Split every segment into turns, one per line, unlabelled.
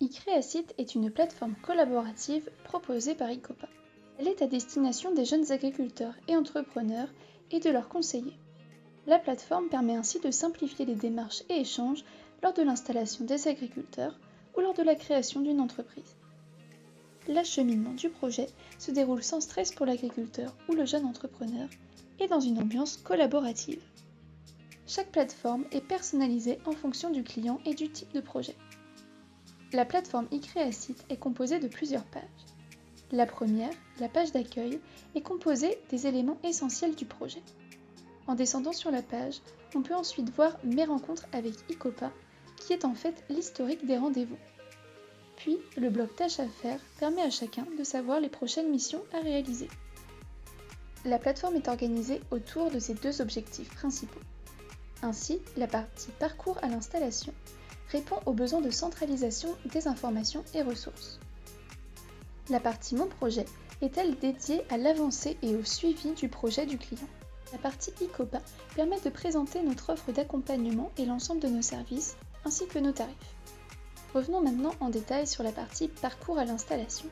iCréasite est une plateforme collaborative proposée par ICOPA. Elle est à destination des jeunes agriculteurs et entrepreneurs et de leurs conseillers. La plateforme permet ainsi de simplifier les démarches et échanges lors de l'installation des agriculteurs ou lors de la création d'une entreprise. L'acheminement du projet se déroule sans stress pour l'agriculteur ou le jeune entrepreneur et dans une ambiance collaborative. Chaque plateforme est personnalisée en fonction du client et du type de projet. La plateforme iCréasite est composée de plusieurs pages. La première, la page d'accueil, est composée des éléments essentiels du projet. En descendant sur la page, on peut ensuite voir Mes rencontres avec ICOPA, qui est en fait l'historique des rendez-vous. Puis, le bloc Tâches à faire permet à chacun de savoir les prochaines missions à réaliser. La plateforme est organisée autour de ces deux objectifs principaux. Ainsi, la partie Parcours à l'installation répond aux besoins de centralisation des informations et ressources. La partie Mon projet est elle dédiée à l'avancée et au suivi du projet du client. La partie ICOPA permet de présenter notre offre d'accompagnement et l'ensemble de nos services, ainsi que nos tarifs. Revenons maintenant en détail sur la partie Parcours à l'installation.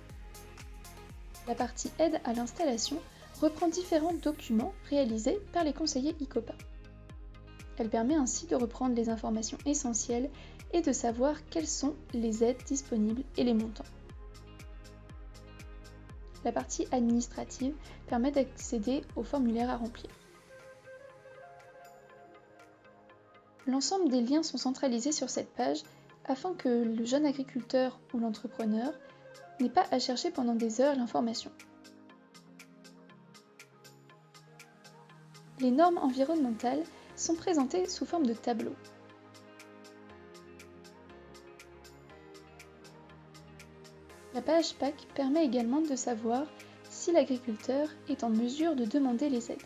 La partie Aide à l'installation reprend différents documents réalisés par les conseillers ICOPA. Elle permet ainsi de reprendre les informations essentielles et de savoir quelles sont les aides disponibles et les montants. La partie administrative permet d'accéder aux formulaires à remplir. L'ensemble des liens sont centralisés sur cette page afin que le jeune agriculteur ou l'entrepreneur n'ait pas à chercher pendant des heures l'information. Les normes environnementales sont présentées sous forme de tableaux. La page PAC permet également de savoir si l'agriculteur est en mesure de demander les aides.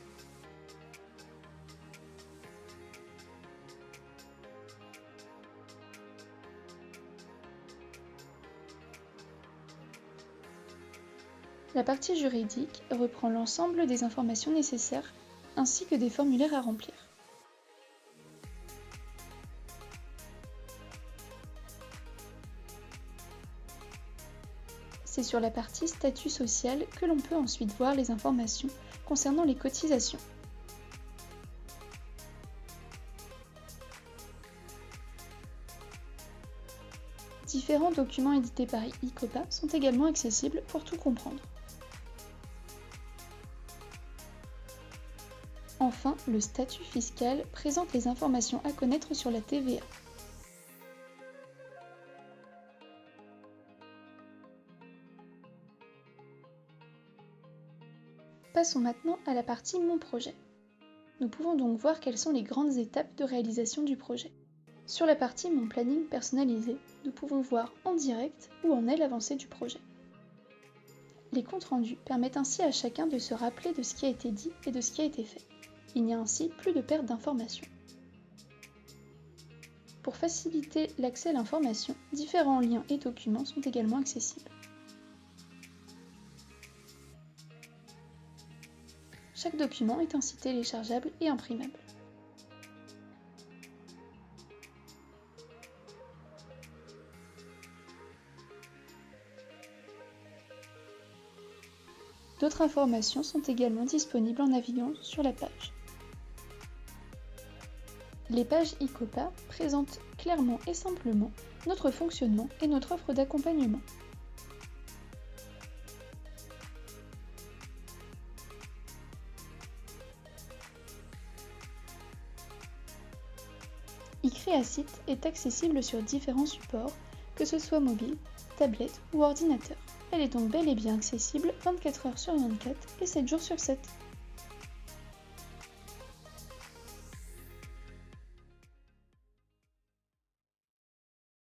La partie juridique reprend l'ensemble des informations nécessaires ainsi que des formulaires à remplir. C'est sur la partie statut social que l'on peut ensuite voir les informations concernant les cotisations. Différents documents édités par ICOPA sont également accessibles pour tout comprendre. Enfin, le statut fiscal présente les informations à connaître sur la TVA. Passons maintenant à la partie Mon projet. Nous pouvons donc voir quelles sont les grandes étapes de réalisation du projet. Sur la partie Mon planning personnalisé, nous pouvons voir en direct où en est l'avancée du projet. Les comptes rendus permettent ainsi à chacun de se rappeler de ce qui a été dit et de ce qui a été fait. Il n'y a ainsi plus de perte d'informations. Pour faciliter l'accès à l'information, différents liens et documents sont également accessibles. Chaque document est ainsi téléchargeable et imprimable. D'autres informations sont également disponibles en naviguant sur la page. Les pages ICOPA présentent clairement et simplement notre fonctionnement et notre offre d'accompagnement. iCréasite est accessible sur différents supports, que ce soit mobile, tablette ou ordinateur. Elle est donc bel et bien accessible 24 heures sur 24 et 7 jours sur 7.